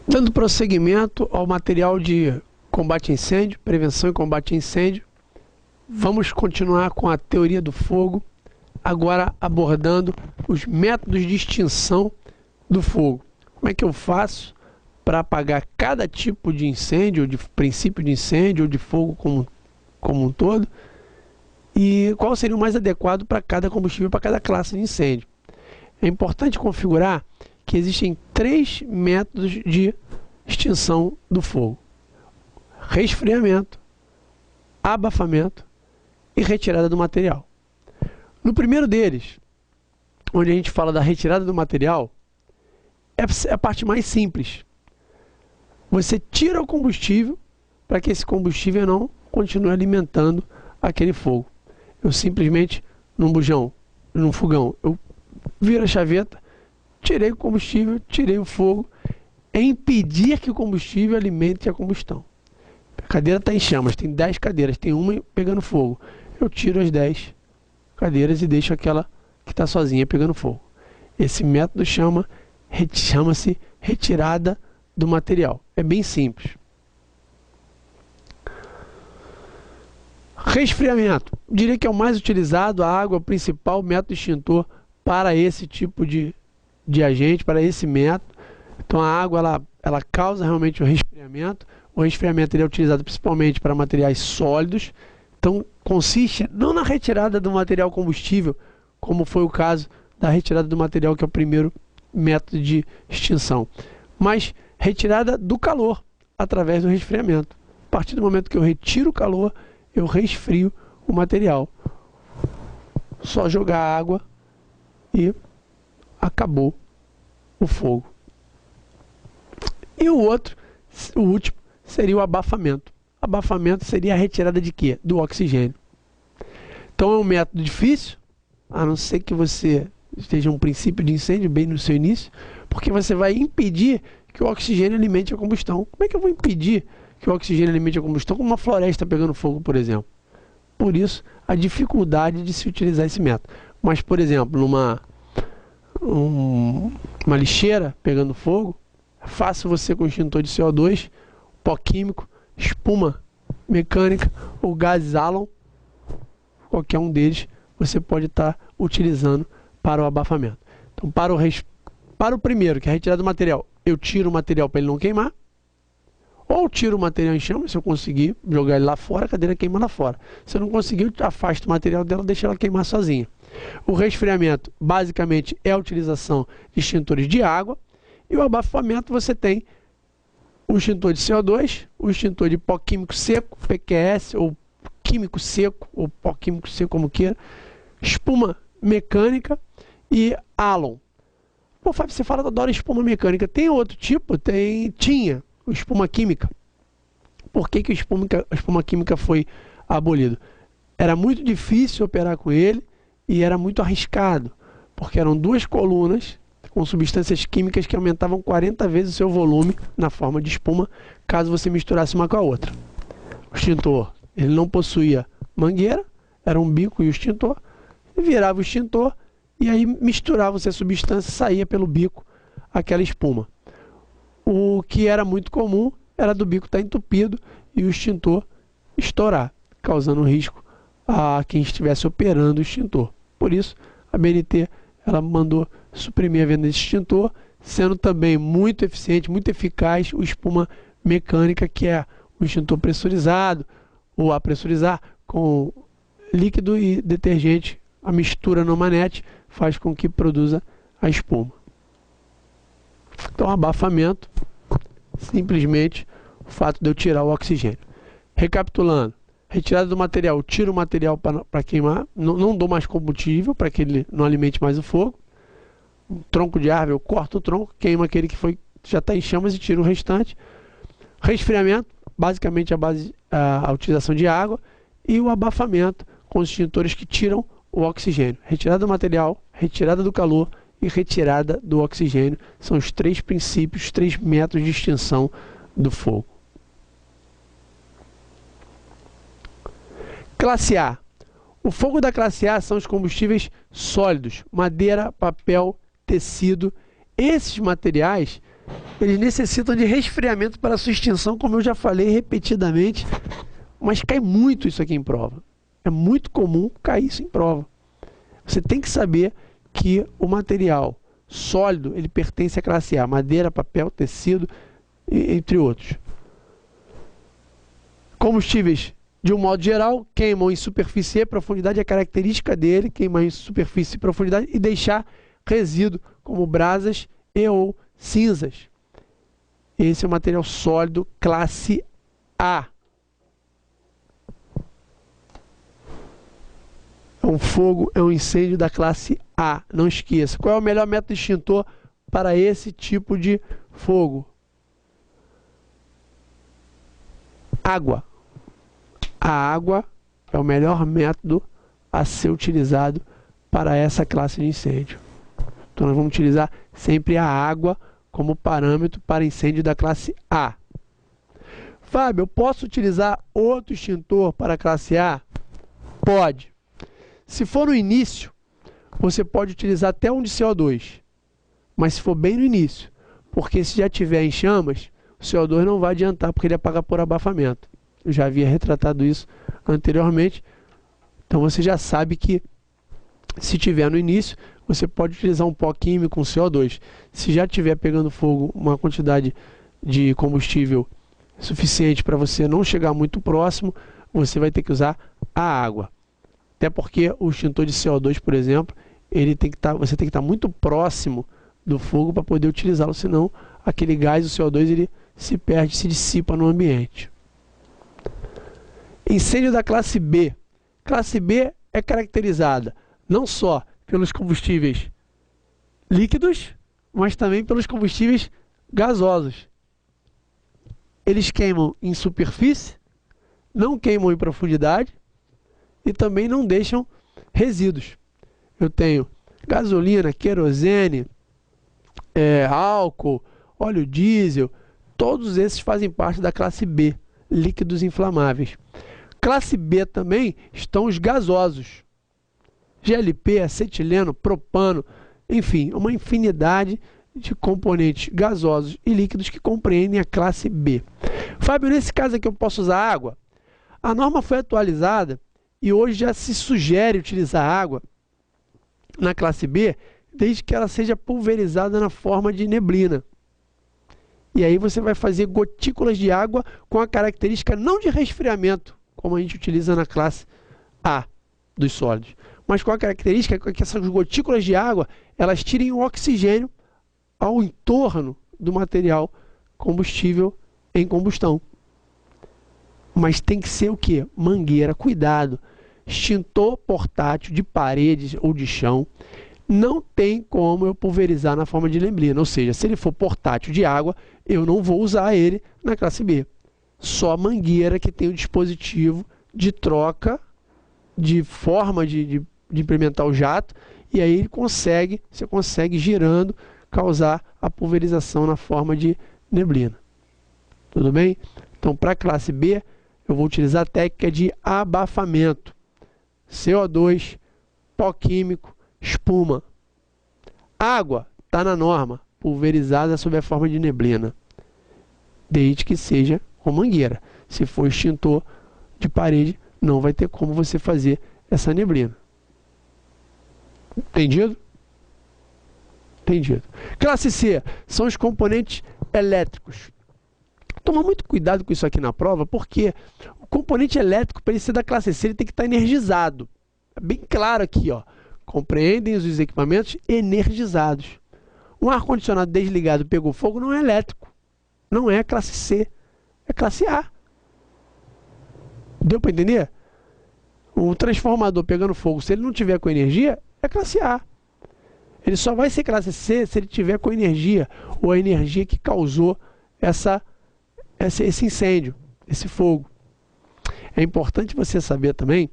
Dando prosseguimento ao material de combate a incêndio, prevenção e combate a incêndio, vamos continuar com a teoria do fogo, agora abordando os métodos de extinção do fogo. Como é que eu faço para apagar cada tipo de incêndio, ou de princípio de incêndio, ou de fogo como um todo, e qual seria o mais adequado para cada combustível, para cada classe de incêndio. É importante configurar que existem 3 métodos de extinção do fogo: resfriamento, abafamento e retirada do material. No primeiro deles, onde a gente fala da retirada do material, é a parte mais simples. Você tira o combustível para que esse combustível não continue alimentando aquele fogo. Eu simplesmente, num bujão, num fogão, eu viro a chaveta, tirei o combustível, tirei o fogo, é impedir que o combustível alimente a combustão. A cadeira está em chamas, tem 10 cadeiras, tem uma pegando fogo. Eu tiro as 10 cadeiras e deixo aquela que está sozinha pegando fogo. Esse método chama-se retirada do material. É bem simples. Resfriamento. Diria que é o mais utilizado, a água é o principal método extintor para esse tipo de agente, para esse método. Então a água ela causa realmente o resfriamento. O resfriamento ele é utilizado principalmente para materiais sólidos. Então consiste não na retirada do material combustível, como foi o caso da retirada do material, que é o primeiro método de extinção, mas retirada do calor através do resfriamento. A partir do momento que eu retiro o calor, eu resfrio o material. Só jogar água e acabou o fogo. E o último, seria o abafamento. Abafamento seria a retirada de quê? Do oxigênio. Então é um método difícil, a não ser que você esteja um princípio de incêndio bem no seu início, porque você vai impedir que o oxigênio alimente a combustão. Como é que eu vou impedir que o oxigênio alimente a combustão com uma floresta pegando fogo, por exemplo? Por isso, a dificuldade de se utilizar esse método. Mas, por exemplo, uma lixeira pegando fogo, é fácil você com extintor de CO2, pó químico, espuma mecânica ou gases Halon, qualquer um deles você pode estar utilizando para o abafamento. Então, para o primeiro, que é a retirada do material, eu tiro o material para ele não queimar, ou tiro o material em chama. Se eu conseguir jogar ele lá fora, a cadeira queima lá fora. Se eu não conseguir, eu afasto o material dela, deixo ela queimar sozinha. O resfriamento, basicamente, é a utilização de extintores de água, e o abafamento você tem o extintor de CO2, o extintor de pó químico seco, PQS, ou químico seco, ou pó químico seco, como queira, espuma mecânica e Halon. Pô, Fábio, você fala, adora espuma mecânica. Tem outro tipo? Tinha espuma química. Por que a espuma química foi abolido? Era muito difícil operar com ele e era muito arriscado, porque eram 2 colunas com substâncias químicas que aumentavam 40 vezes o seu volume na forma de espuma, caso você misturasse uma com a outra. O extintor, ele não possuía mangueira, era um bico e o extintor, e virava o extintor e aí misturava-se a substância e saía pelo bico aquela espuma. O que era muito comum era do bico estar entupido e o extintor estourar, causando risco a quem estivesse operando o extintor. Por isso, a BNT ela mandou suprimir a venda desse extintor, sendo também muito eficiente, muito eficaz o espuma mecânica, que é o extintor pressurizado ou a pressurizar com líquido e detergente. A mistura no manete faz com que produza a espuma. Então, abafamento, simplesmente o fato de eu tirar o oxigênio. Recapitulando, retirada do material, tiro o material para queimar, não dou mais combustível para que ele não alimente mais o fogo. Um tronco de árvore, eu corto o tronco, queimo aquele que já está em chamas e tiro o restante. Resfriamento, basicamente a utilização de água, e o abafamento com os extintores que tiram o oxigênio. Retirada do material, retirada do calor e retirada do oxigênio são os 3 princípios, 3 métodos de extinção do fogo. Classe A. O fogo da classe A são os combustíveis sólidos, madeira, papel, tecido. Esses materiais, eles necessitam de resfriamento para sua extinção, como eu já falei repetidamente, mas cai muito isso aqui em prova. É muito comum cair isso em prova. Você tem que saber que o material sólido, ele pertence à classe A, madeira, papel, tecido, entre outros. Combustíveis, de um modo geral, queimam em superfície e profundidade, é característica dele, queimar em superfície e profundidade e deixar resíduo, como brasas e ou cinzas. Esse é o material sólido classe A. É um fogo, é um incêndio da classe A. Não esqueça. Qual é o melhor método extintor para esse tipo de fogo? Água. A água é o melhor método a ser utilizado para essa classe de incêndio. Então nós vamos utilizar sempre a água como parâmetro para incêndio da classe A. Fábio, eu posso utilizar outro extintor para a classe A? Pode. Se for no início, você pode utilizar até um de CO2. Mas se for bem no início, porque se já tiver em chamas, o CO2 não vai adiantar, porque ele apaga por abafamento. Eu já havia retratado isso anteriormente. Então você já sabe que se tiver no início, você pode utilizar um pó químico com CO2. Se já estiver pegando fogo, uma quantidade de combustível suficiente para você não chegar muito próximo, você vai ter que usar a água. Até porque o extintor de CO2, por exemplo, ele tem que você tem que estar muito próximo do fogo para poder utilizá-lo, senão aquele gás, o CO2, ele se perde, se dissipa no ambiente. Incêndio da classe B. Classe B é caracterizada não só pelos combustíveis líquidos, mas também pelos combustíveis gasosos. Eles queimam em superfície, não queimam em profundidade e também não deixam resíduos. Eu tenho gasolina, querosene, álcool, óleo diesel, todos esses fazem parte da classe B, líquidos inflamáveis. Classe B também estão os gasosos. GLP, acetileno, propano, enfim, uma infinidade de componentes gasosos e líquidos que compreendem a classe B. Fábio, nesse caso aqui eu posso usar água? A norma foi atualizada e hoje já se sugere utilizar água na classe B, desde que ela seja pulverizada na forma de neblina. E aí você vai fazer gotículas de água com a característica não de resfriamento, como a gente utiliza na classe A dos sólidos, mas com a característica que essas gotículas de água, elas tirem o oxigênio ao entorno do material combustível em combustão. Mas tem que ser o quê? Mangueira, cuidado. Extintor portátil de paredes ou de chão, não tem como eu pulverizar na forma de neblina. Ou seja, se ele for portátil de água, eu não vou usar ele na classe B. Só a mangueira que tem o dispositivo de troca, de forma de implementar o jato, e aí você consegue girando, causar a pulverização na forma de neblina. Tudo bem? Então, para a classe B, eu vou utilizar a técnica de abafamento. CO2, pó químico, espuma. Água, está na norma, pulverizada sob a forma de neblina. Desde que seja com mangueira. Se for extintor de parede, não vai ter como você fazer essa neblina. Entendido? Entendido. Classe C, são os componentes elétricos. Toma muito cuidado com isso aqui na prova, porque o componente elétrico, para ele ser da classe C, ele tem que estar energizado. É bem claro aqui, ó. Compreendem os equipamentos energizados. Um ar-condicionado desligado pegou fogo não é elétrico. Não é classe C. É classe A. Deu para entender? Um transformador pegando fogo, se ele não tiver com energia, é classe A. Ele só vai ser classe C se ele tiver com energia, ou a energia que causou esse incêndio, esse fogo. É importante você saber também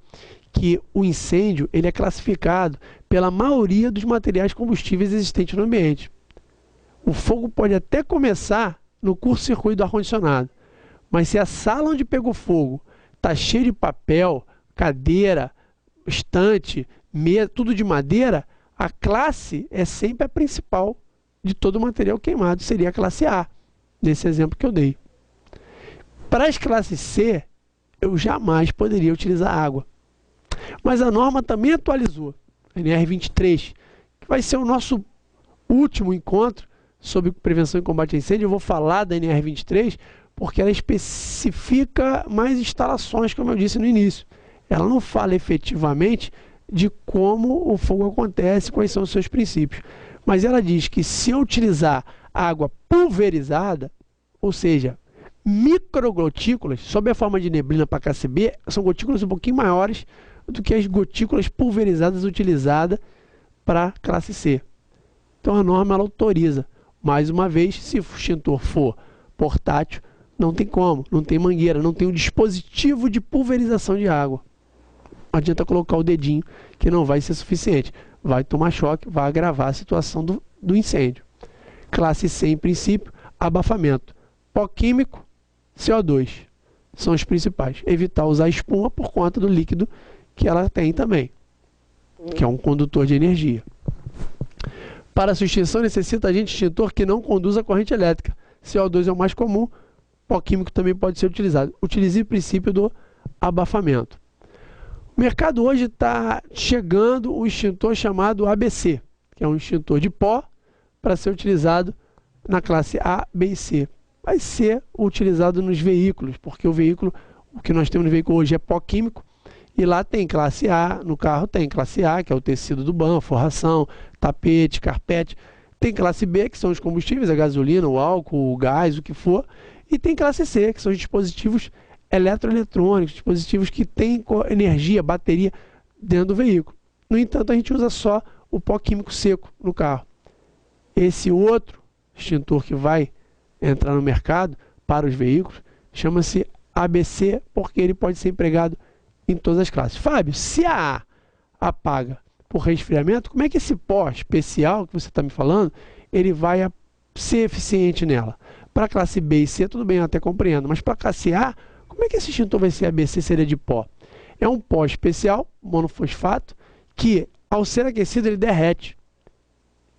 que o incêndio ele é classificado pela maioria dos materiais combustíveis existentes no ambiente. O fogo pode até começar no curto-circuito do ar-condicionado, mas se a sala onde pegou fogo está cheia de papel, cadeira, estante, mesa, tudo de madeira, a classe é sempre a principal de todo o material queimado, seria a classe A. nesse exemplo que eu dei. Para as classes C, eu jamais poderia utilizar água. Mas a norma também atualizou, a NR23, que vai ser o nosso último encontro sobre prevenção e combate a incêndio. Eu vou falar da NR23 porque ela especifica mais instalações, como eu disse no início. Ela não fala efetivamente de como o fogo acontece, quais são os seus princípios. Mas ela diz que se eu utilizar água pulverizada, ou seja, microgotículas, sob a forma de neblina para classe B, são gotículas um pouquinho maiores do que as gotículas pulverizadas utilizadas para classe C. Então a norma ela autoriza. Mais uma vez, se o extintor for portátil, não tem como, não tem mangueira, não tem um dispositivo de pulverização de água. Não adianta colocar o dedinho, que não vai ser suficiente. Vai tomar choque, vai agravar a situação do incêndio. Classe C, em princípio, abafamento. Pó químico, CO2. São os principais. Evitar usar espuma por conta do líquido que ela tem também, que é um condutor de energia. Para a extinção necessita agente extintor que não conduza corrente elétrica. CO2 é o mais comum, pó químico também pode ser utilizado. Utilize o princípio do abafamento. O mercado hoje está chegando um extintor chamado ABC, que é um extintor de pó para ser utilizado na classe A, B e C. Vai ser utilizado nos veículos, porque o que nós temos no veículo hoje é pó químico, e lá tem classe A, no carro tem classe A, que é o tecido do banco, forração, tapete, carpete. Tem classe B, que são os combustíveis, a gasolina, o álcool, o gás, o que for. E tem classe C, que são os dispositivos eletroeletrônicos, dispositivos que têm energia, bateria dentro do veículo. No entanto, a gente usa só o pó químico seco no carro. Esse outro extintor que vai entrar no mercado para os veículos chama-se ABC, porque ele pode ser empregado em todas as classes. Fábio, se a A apaga por resfriamento, como é que esse pó especial que você está me falando, ele vai ser eficiente nela? Para a classe B e C, tudo bem, eu até compreendo, mas para a classe A, como é que esse extintor vai ser ABC se ele é de pó? É um pó especial, monofosfato, que ao ser aquecido ele derrete.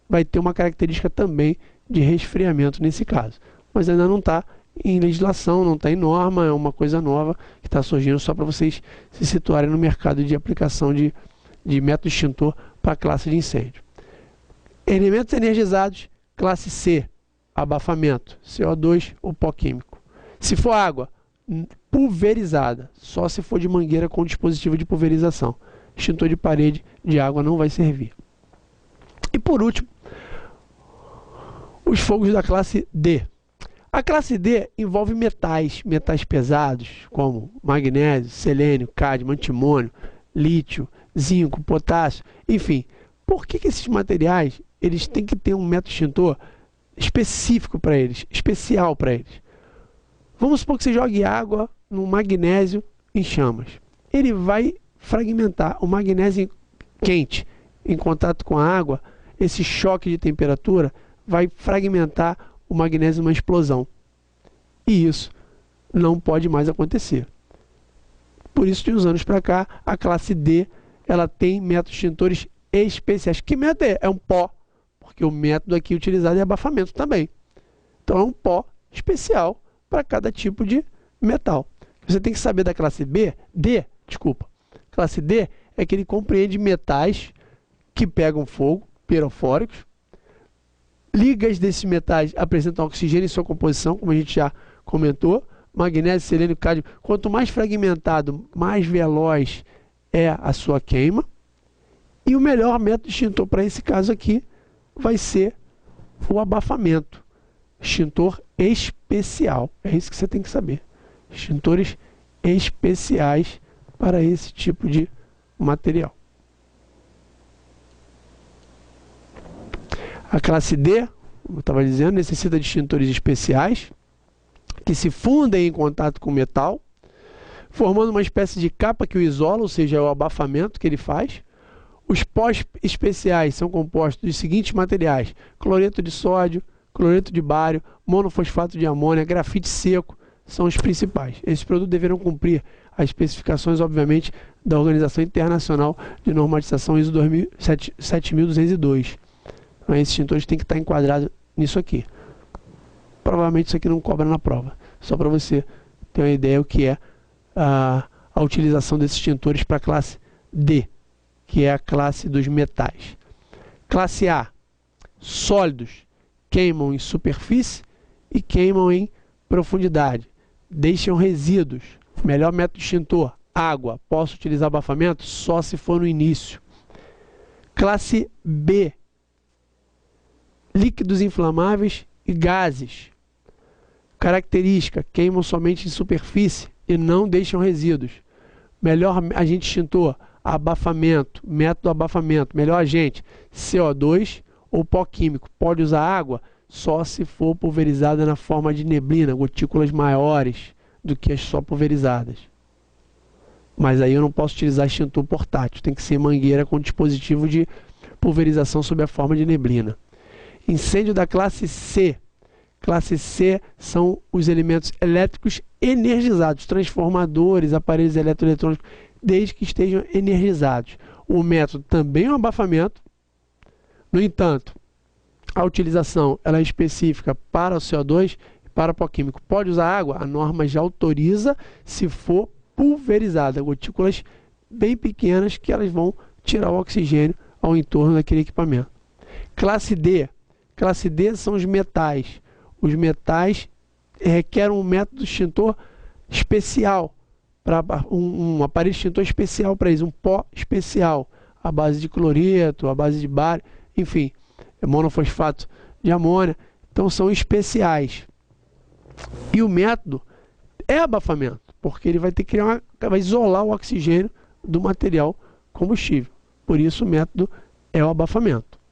Vai ter uma característica também de resfriamento nesse caso. Mas ainda não está em legislação, não está em norma, é uma coisa nova que está surgindo só para vocês se situarem no mercado de aplicação de método extintor para a classe de incêndio. Elementos energizados, classe C, abafamento, CO2 ou pó químico. Se for água pulverizada, só se for de mangueira com dispositivo de pulverização. Extintor de parede de água não vai servir. E por último, os fogos da classe D. A classe D envolve metais pesados, como magnésio, selênio, cádmio, antimônio, lítio, zinco, potássio, enfim. Por que esses materiais eles têm que ter um método extintor específico para eles, especial para eles? Vamos supor que você jogue água no magnésio em chamas. Ele vai fragmentar. O magnésio quente em contato com a água, esse choque de temperatura vai fragmentar o magnésio numa explosão. E isso não pode mais acontecer. Por isso, de uns anos para cá, a classe D ela tem métodos extintores especiais. Que método é? É um pó, porque o método aqui utilizado é abafamento também. Então é um pó especial para cada tipo de metal. Você tem que saber da classe Classe D é que ele compreende metais que pegam fogo, pirofóricos. Ligas desses metais apresentam oxigênio em sua composição, como a gente já comentou. Magnésio, selênio, cádmio. Quanto mais fragmentado, mais veloz é a sua queima. E o melhor método extintor para esse caso aqui vai ser o abafamento. Extintor especial. É isso que você tem que saber. Extintores especiais para esse tipo de material. A classe D, como eu estava dizendo, necessita de extintores especiais que se fundem em contato com o metal, formando uma espécie de capa que o isola, ou seja, é o abafamento que ele faz. Os pós especiais são compostos dos seguintes materiais: cloreto de sódio, cloreto de bário, monofosfato de amônia, grafite seco, são os principais. Esses produtos deverão cumprir as especificações, obviamente, da Organização Internacional de Normatização ISO 7202. Então, esses extintores têm que estar enquadrados nisso aqui. provavelmente isso aqui não cobra na prova. Só para você ter uma ideia o que é a utilização desses extintores para a classe D, que é a classe dos metais. Classe A, sólidos, queimam em superfície e queimam em profundidade. Deixam resíduos. Melhor método extintor, água. Posso utilizar abafamento? Só se for no início. Classe B, líquidos inflamáveis e gases. Característica, queimam somente em superfície e não deixam resíduos. Melhor agente extintor, abafamento, método abafamento. Melhor agente, CO2 ou pó químico. Pode usar água só se for pulverizada na forma de neblina, gotículas maiores do que as só pulverizadas. Mas aí eu não posso utilizar extintor portátil, tem que ser mangueira com dispositivo de pulverização sob a forma de neblina. Incêndio da classe C. Classe C são os elementos elétricos energizados, transformadores, aparelhos eletroeletrônicos, desde que estejam energizados. O método também é um abafamento. No entanto, a utilização ela é específica para o CO2 e para o pó químico. Pode usar água? A norma já autoriza se for pulverizada, gotículas bem pequenas que elas vão tirar o oxigênio ao entorno daquele equipamento. Classe D. Classe D são os metais. Os metais requerem um método extintor especial, um aparelho extintor especial para isso, um pó especial, à base de cloreto, à base de bário, enfim, monofosfato de amônia. Então são especiais. E o método é abafamento, porque ele vai ter que vai isolar o oxigênio do material combustível. Por isso o método é o abafamento.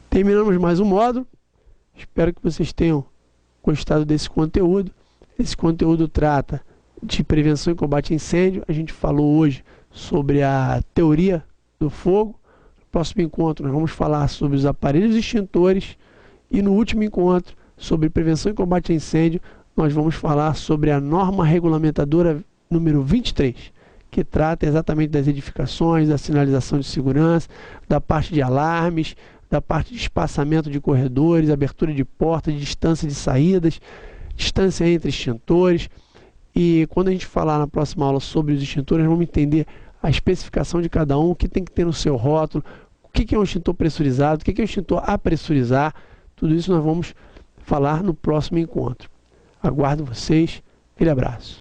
Terminamos mais um módulo. Espero que vocês tenham gostado desse conteúdo. Esse conteúdo trata de prevenção e combate a incêndio. A gente falou hoje sobre a teoria do fogo. No próximo encontro nós vamos falar sobre os aparelhos extintores. E no último encontro, sobre prevenção e combate a incêndio, nós vamos falar sobre a norma regulamentadora número 23, que trata exatamente das edificações, da sinalização de segurança, da parte de alarmes, da parte de espaçamento de corredores, abertura de portas, distância de saídas, distância entre extintores. E quando a gente falar na próxima aula sobre os extintores, vamos entender a especificação de cada um, o que tem que ter no seu rótulo, o que é um extintor pressurizado, o que é um extintor a pressurizar. Tudo isso nós vamos falar no próximo encontro. Aguardo vocês. Aquele abraço.